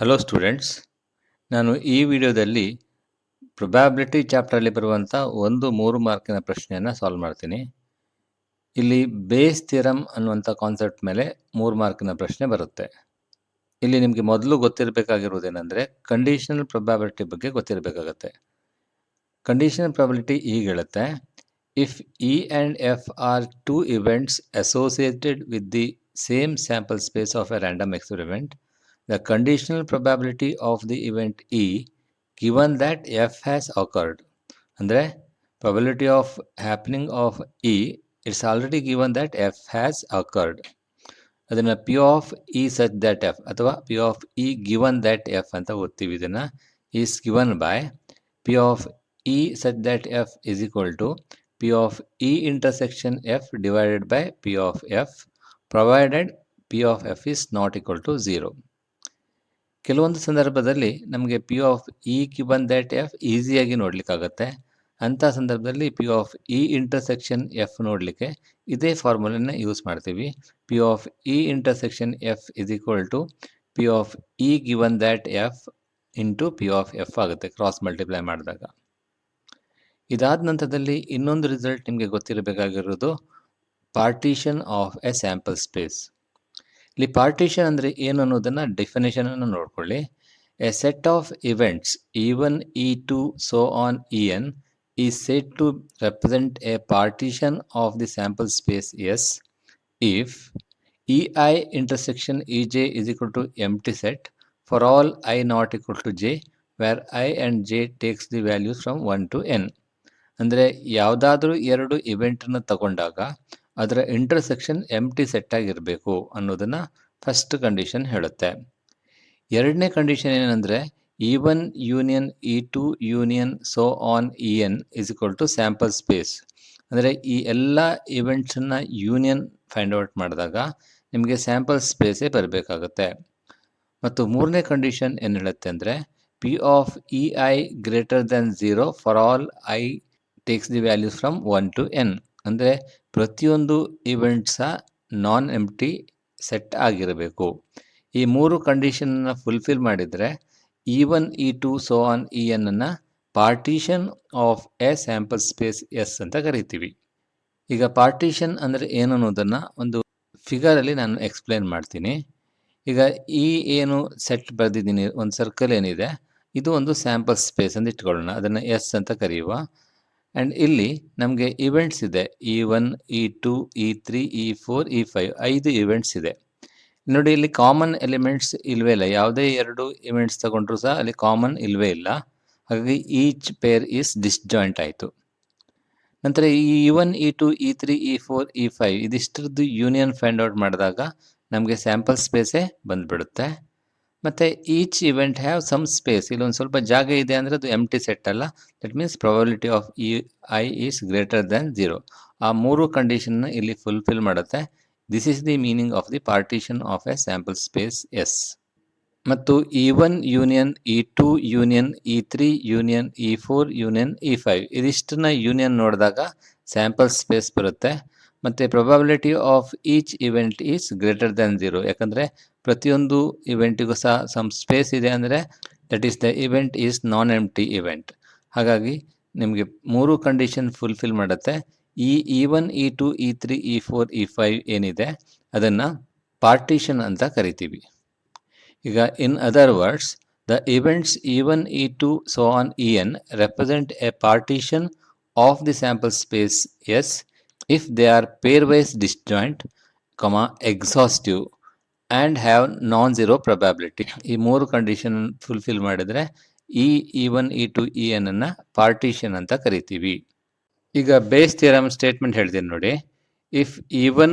Hello students, ನಾನು ಈ ವಿಡಿಯೋದಲ್ಲಿ ಪ್ರೊಬ್ಯಾಬಿಲಿಟಿ ಚಾಪ್ಟರಲ್ಲಿ ಬರುವಂಥ ಒಂದು 3 ಮಾರ್ಕಿನ ಪ್ರಶ್ನೆಯನ್ನು ಸಾಲ್ವ್ ಮಾಡ್ತೀನಿ. ಇಲ್ಲಿ ಬೇಸ್ ಥಿಯರಮ್ ಅನ್ನುವಂಥ ಕಾನ್ಸೆಪ್ಟ್ ಮೇಲೆ 3 ಮಾರ್ಕಿನ ಪ್ರಶ್ನೆ ಬರುತ್ತೆ. ಇಲ್ಲಿ ನಿಮಗೆ ಮೊದಲು ಗೊತ್ತಿರಬೇಕಾಗಿರುವುದೇನೆಂದರೆ ಕಂಡೀಷನಲ್ ಪ್ರೊಬ್ಯಾಬಿಲಿಟಿ ಬಗ್ಗೆ ಗೊತ್ತಿರಬೇಕಾಗತ್ತೆ. ಕಂಡೀಷನಲ್ ಪ್ರೊಬ್ಯಾಬಿಲಿಟಿ ಹೀಗೆ ಹೇಳುತ್ತೆ: if E and F are two events associated with the same sample space of a random experiment, the conditional probability of the event E given that F has occurred. ಅಂದರೆ probability of happening of E, it's already given that F has occurred. ಅದನ್ನು P of E such that F ಅಥವಾ P of E given that F ಅಂತ ಓದ್ತೀವಿ. ಇದನ್ನು is given by P of E such that F is equal to P of E intersection F divided by P of F provided P of F is not equal to 0. ಕೆಲವೊಂದು ಸಂದರ್ಭದಲ್ಲಿ ನಮಗೆ P of E given that F ಈಸಿಯಾಗಿ ನೋಡಲಿಕ್ಕಾಗತ್ತೆ. ಅಂಥ ಸಂದರ್ಭದಲ್ಲಿ P of E intersection F ನೋಡಲಿಕ್ಕೆ ಇದೇ ಫಾರ್ಮುಲನ್ನ ಯೂಸ್ ಮಾಡ್ತೀವಿ. P of E intersection F is equal to P of E given that F into P of F ಆಗುತ್ತೆ ಕ್ರಾಸ್ ಮಲ್ಟಿಪ್ಲೈ ಮಾಡಿದಾಗ. ಇದಾದ ನಂತರದಲ್ಲಿ ಇನ್ನೊಂದು ರಿಸಲ್ಟ್ ನಿಮಗೆ ಗೊತ್ತಿರಬೇಕಾಗಿರೋದು partition of a sample space. ಇಲ್ಲಿ ಪಾರ್ಟಿಷನ್ ಅಂದರೆ ಏನು ಅನ್ನೋದನ್ನು ಡೆಫಿನೇಷನನ್ನು ನೋಡ್ಕೊಳ್ಳಿ. A set of events E1, E2 so on En is said to represent a partition of the sample space S if EI intersection EJ is equal to empty set for all I not equal to J where I and J takes the values from 1 to N. ಅಂದರೆ ಯಾವುದಾದ್ರೂ ಎರಡು ಇವೆಂಟನ್ನು ತಗೊಂಡಾಗ ಅದರ intersection ಎಂಟಿ set ಆಗಿರಬೇಕು ಅನ್ನೋದನ್ನು first condition ಹೇಳುತ್ತೆ. ಎರಡನೇ condition ಏನಂದರೆ E1 union E2 union so on En is equal to sample space. ಅಂದರೆ ಈ ಎಲ್ಲ ಇವೆಂಟ್ಸನ್ನು ಯೂನಿಯನ್ ಫೈಂಡ್ ಔಟ್ ಮಾಡಿದಾಗ ನಿಮಗೆ ಸ್ಯಾಂಪಲ್ ಸ್ಪೇಸೇ ಬರಬೇಕಾಗತ್ತೆ. ಮತ್ತು ಮೂರನೇ ಕಂಡೀಷನ್ ಏನು ಹೇಳುತ್ತೆ ಅಂದರೆ P of E I greater than 0 for all I takes the values from 1 to N. ಅಂದರೆ ಪ್ರತಿಯೊಂದು ಇವೆಂಟ್ಸ ನಾನ್ ಎಂಪ್ಟಿ ಸೆಟ್ ಆಗಿರಬೇಕು. ಈ ಮೂರು ಕಂಡೀಷನನ್ನು ಫುಲ್ಫಿಲ್ ಮಾಡಿದರೆ E1, E2 so on En ಅನ್ನು partition of a sample space S ಅಂತ ಕರಿತೀವಿ. ಈಗ ಪಾರ್ಟಿಷನ್ ಅಂದರೆ ಏನು ಅನ್ನೋದನ್ನು ಒಂದು ಫಿಗರಲ್ಲಿ ನಾನು ಎಕ್ಸ್ಪ್ಲೇನ್ ಮಾಡ್ತೀನಿ. ಈಗ ಈ ಏನು ಸೆಟ್ ಬರೆದಿದ್ದೀನಿ, ಒಂದು ಸರ್ಕಲ್ ಏನಿದೆ, ಇದು ಒಂದು ಸ್ಯಾಂಪಲ್ ಸ್ಪೇಸ್ ಅಂತ ಇಟ್ಕೊಳ್ಳೋಣ. ಅದನ್ನು ಎಸ್ ಅಂತ ಕರೆಯುವ. ಆ್ಯಂಡ್ ಇಲ್ಲಿ ನಮಗೆ ಇವೆಂಟ್ಸ್ ಇದೆ. E1, E2, E3, E4, E5 5 events ಇದೆ. ನೋಡಿ, ಇಲ್ಲಿ ಕಾಮನ್ ಎಲಿಮೆಂಟ್ಸ್ ಇಲ್ಲವೇ ಇಲ್ಲ. ಯಾವುದೇ ಎರಡು ಇವೆಂಟ್ಸ್ ತಗೊಂಡ್ರೂ ಸಹ ಅಲ್ಲಿ ಕಾಮನ್ ಇಲ್ಲವೇ ಇಲ್ಲ. ಹಾಗಾಗಿ ಈಚ್ ಪೇರ್ ಈಸ್ ಡಿಸ್ಜಾಯಿಂಟ್ ಆಯಿತು. ನಂತರ ಈ E1, E2, E3, E4, E5 ಇದಿಷ್ಟರದ್ದು union find out ಮಾಡಿದಾಗ ನಮಗೆ ಸ್ಯಾಂಪಲ್ ಸ್ಪೇಸೇ ಬಂದುಬಿಡುತ್ತೆ. ಮತ್ತು each event have some space. ಇಲ್ಲೊಂದು ಸ್ವಲ್ಪ ಜಾಗ ಇದೆ ಅಂದರೆ ಅದು ಎಂಟಿ ಸೆಟ್ ಅಲ್ಲ. That means probability of E I is greater than 0. ಆ ಮೂರು ಕಂಡೀಷನ್ನ ಇಲ್ಲಿ ಫುಲ್ಫಿಲ್ ಮಾಡುತ್ತೆ. This is the meaning of the partition of a sample space S. ಮತ್ತು E1 union E2 union E3 union E4 union E5 ಇದಿಷ್ಟನ್ನ union ನೋಡಿದಾಗ sample space ಬರುತ್ತೆ. ಮತ್ತು probability of each event is greater than 0. ಯಾಕಂದರೆ ಪ್ರತಿಯೊಂದು ಇವೆಂಟಿಗೂ ಸಹ some space ಇದೆ ಅಂದರೆ that is the event is non empty event. ಹಾಗಾಗಿ ನಿಮಗೆ ಮೂರು ಕಂಡೀಷನ್ ಫುಲ್ಫಿಲ್ ಮಾಡುತ್ತೆ. ಈ E1, E2, E3, E4, E5 ಏನಿದೆ ಅದನ್ನು ಪಾರ್ಟಿಷನ್ ಅಂತ ಕರಿತೀವಿ. ಈಗ in other words, the events E1, E2 so on En represent a partition of the sample space S if they are pairwise disjoint, exhaustive and have non-zero probability. ಈ ಮೂರು condition fulfil ಮಾಡಿದರೆ ಈ E1, E2, En ಅನ್ನು partition ಅಂತ ಕರಿತೀವಿ. ಈಗ base theorem statement ಹೇಳ್ತೀನಿ ನೋಡಿ. If E1,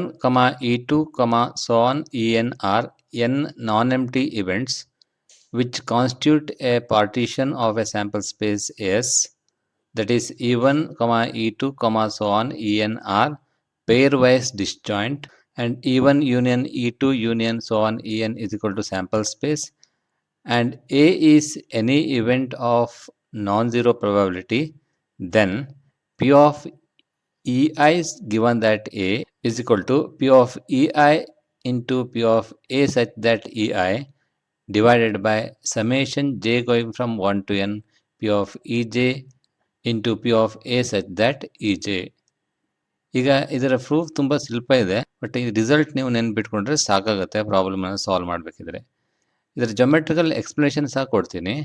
E2, so on En are n non-empty events which constitute a partition of a sample space S, that is E1, E2, so on En are pairwise disjoint and E1 union E2 union so on En is equal to sample space, and A is any event of non-zero probability, then P of EI is given that A is equal to P of EI into P of A such that EI divided by summation j going from 1 to n p of ej into p of a such that ej. ಈಗ ಇದರ proof ತುಂಬ ಸ್ವಲ್ಪ ಇದೆ, but ಈ result ನೀವು ನೆನ್ಪಿಟ್ಕೊಂಡ್ರೆ ಸಾಕಾಗುತ್ತೆ ಪ್ರಾಬ್ಲಮನ್ನು solve ಮಾಡಬೇಕಿದ್ರೆ. ಇದರ geometrical explanation ಸಹ ಕೊಡ್ತೀನಿ.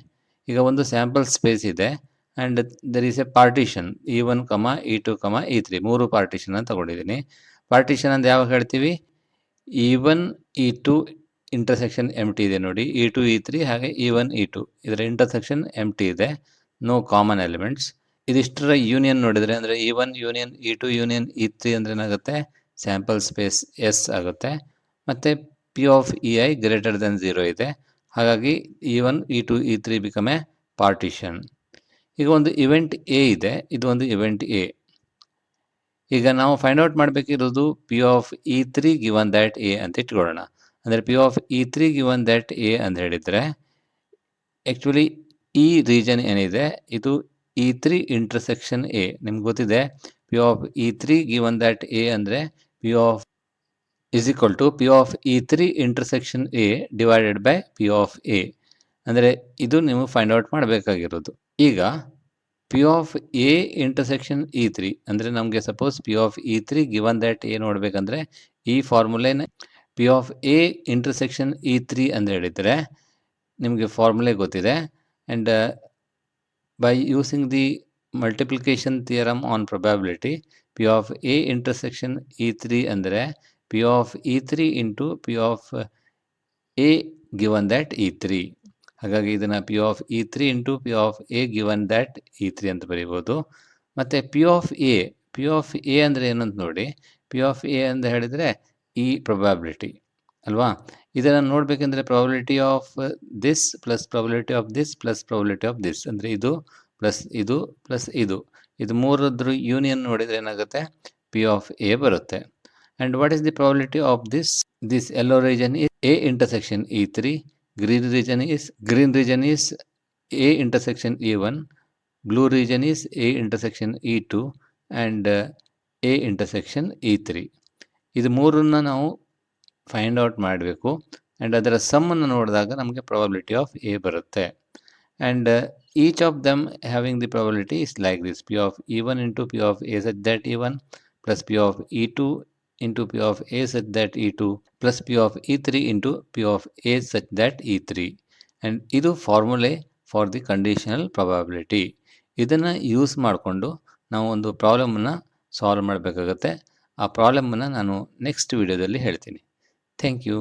ಈಗ ಒಂದು ಸ್ಯಾಂಪಲ್ ಸ್ಪೇಸ್ ಇದೆ and there is a partition E1, E2, E3 3 partition ತಗೊಂಡಿದ್ದೀನಿ. ಪಾರ್ಟಿಷನ್ ಅಂತ ಯಾವಾಗ ಹೇಳ್ತೀವಿ? E1, E2 ಇಂಟರ್ಸೆಕ್ಷನ್ ಎಂಟಿ ಇದೆ ನೋಡಿ, E2, E3 ಹಾಗೆ E1, E2 ಇದರ ಇಂಟರ್ಸೆಕ್ಷನ್ ಎಂಟಿ ಇದೆ, ನೋ ಕಾಮನ್ ಎಲಿಮೆಂಟ್ಸ್. ಇದಿಷ್ಟರ ಯೂನಿಯನ್ ನೋಡಿದರೆ ಅಂದರೆ E1 union E2 union E3 ಅಂದರೆ ಏನಾಗುತ್ತೆ? ಸ್ಯಾಂಪಲ್ ಸ್ಪೇಸ್ ಎಸ್ ಆಗುತ್ತೆ. ಮತ್ತು P of EI greater than 0 ಇದೆ. ಹಾಗಾಗಿ E1, E2, E3 become A partition. ಈಗ ಒಂದು ಇವೆಂಟ್ ಎ ಇದೆ, ಇದು ಒಂದು ಇವೆಂಟ್ ಎ. ಈಗ ನಾವು ಫೈಂಡ್ ಔಟ್ ಮಾಡಬೇಕಿರೋದು P of E3 given that A ಅಂತ ಇಟ್ಕೊಳ್ಳೋಣ. ಅಂದರೆ P of E3 given that A ಅಂತ ಹೇಳಿದರೆ ಆ್ಯಕ್ಚುಲಿ ಈ ರೀಜನ್ ಏನಿದೆ ಇದು E3 ಇಂಟರ್ಸೆಕ್ಷನ್ ಎ. ನಿಮ್ಗೆ ಗೊತ್ತಿದೆ P of E3 given that A ಅಂದರೆ P of is equal to P of E3 intersection A divided by P of A. ಅಂದರೆ ಇದು ನೀವು ಫೈಂಡ್ ಔಟ್ ಮಾಡಬೇಕಾಗಿರೋದು. ಈಗ P of A intersection E3 ಅಂದರೆ ನಮಗೆ suppose P of E3 given that A ನೋಡಬೇಕಂದ್ರೆ ಈ ಫಾರ್ಮುಲೆನ P of A intersection E3 ಅಂತ ಹೇಳಿದರೆ ನಿಮಗೆ ಫಾರ್ಮುಲೆ ಗೊತ್ತಿದೆ. And by using the multiplication theorem on probability P of A intersection E3 ಅಂದರೆ P of E3 into P of A given that E3. ಹಾಗಾಗಿ ಇದನ್ನು P of E3 into P of A given that E3 ಅಂತ ಬರೀಬೋದು. ಮತ್ತು P of A ಅಂದರೆ ಏನಂತ ನೋಡಿ, P of A ಅಂತ ಹೇಳಿದರೆ ಈ ಪ್ರೊಬ್ಯಾಬಿಲಿಟಿ ಅಲ್ವಾ? ಇದನ್ನು ನೋಡಬೇಕೆಂದ್ರೆ probability of this plus probability of this plus probability of this ಅಂದರೆ ಇದು ಪ್ಲಸ್ ಇದು ಪ್ಲಸ್ ಇದು ಮೂರದ್ರ ಯೂನಿಯನ್ ನೋಡಿದರೆ ಏನಾಗುತ್ತೆ? P of A ಬರುತ್ತೆ. And what is the probability of this? This yellow region is A intersection E3, green region is A intersection E1, blue region is A intersection E2 and A intersection E3. ಇದು ಮೂರನ್ನು ನಾವು find out ಮಾಡಬೇಕು and ಅದರ ಸಮ್ಮನ್ನು ನೋಡಿದಾಗ ನಮಗೆ probability of A ಬರುತ್ತೆ. And each of them having the probability is like this: P of E1 into P of A such that E1 plus P of E2 into P of A such that E2 plus P of E3 into P of A such that E3. And ಇದು ಫಾರ್ಮುಲೆ for the conditional probability. ಇದನ್ನು use ಮಾಡಿಕೊಂಡು ನಾವು ಒಂದು ಪ್ರಾಬ್ಲಮನ್ನು solve ಮಾಡಬೇಕಾಗತ್ತೆ. ಆ ಪ್ರಾಬ್ಲಮನ್ನು ನಾನು next ವಿಡಿಯೋದಲ್ಲಿ ಹೇಳ್ತೀನಿ. Thank you.